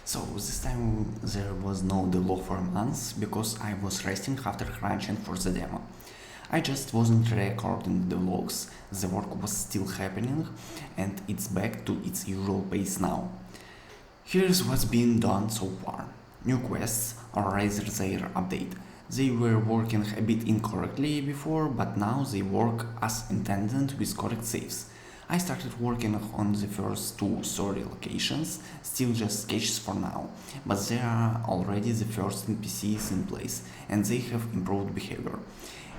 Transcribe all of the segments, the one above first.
So this time there was no devlog for months because I was resting after crunching for the demo. I just wasn't recording the vlogs, the work was still happening and it's back to its usual pace now. Here's what's been done so far. New quests, or rather their update. They were working a bit incorrectly before, but now they work as intended with correct saves. I started working on the first two story locations, still just sketches for now, but there are already the first NPCs in place and they have improved behavior.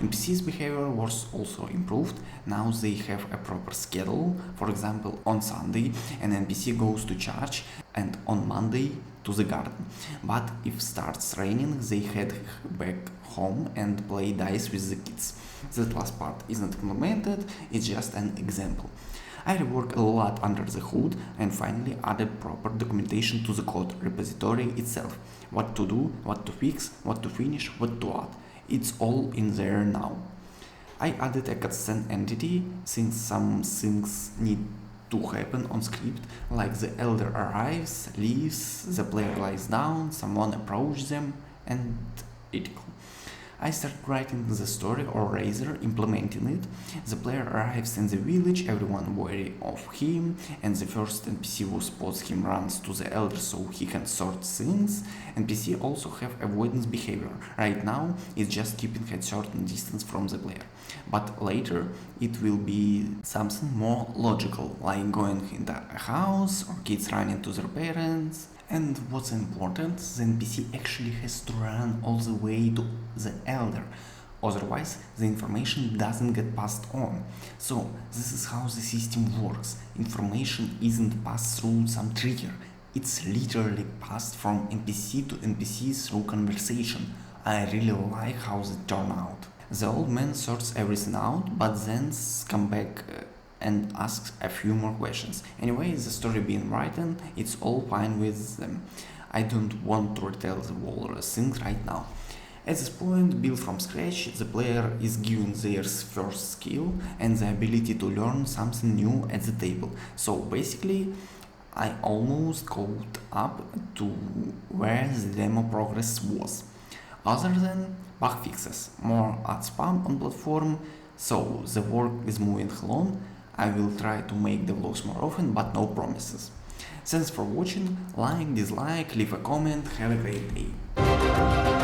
NPCs behavior was also improved, now they have a proper schedule, for example on Sunday an NPC goes to church and on Monday to the garden, but if starts raining they head back home and play dice with the kids. That last part isn't implemented, it's just an example. I reworked a lot under the hood and finally added proper documentation to the code repository itself. What to do, what to fix, what to finish, what to add. It's all in there now. I added a cutscene entity since some things need to happen on script, like the elder arrives, leaves, the player lies down, someone approaches them, and critical. I start writing the story or rather implementing it. The player arrives in the village, everyone wary of him, and the first NPC who spots him runs to the elder so he can sort things. NPC also have avoidance behavior. Right now it's just keeping a certain distance from the player. But later it will be something more logical, like going into a house or kids running to their parents. And what's important, the NPC actually has to run all the way to the elder, otherwise the information doesn't get passed on. So this is how the system works. Information isn't passed through some trigger, it's literally passed from NPC to NPC through conversation. I really like how they turn out. The old man sorts everything out, but then comes back and asks a few more questions. Anyway, the story being written, it's all fine with them. I don't want to retell the whole thing right now. At this point, built from scratch, the player is given their first skill and the ability to learn something new at the table. So basically, I almost caught up to where the demo progress was. Other than bug fixes, more ad spam on platform, so the work is moving along. I will try to make the vlogs more often, but no promises. Thanks for watching, like, dislike, leave a comment, have a great day.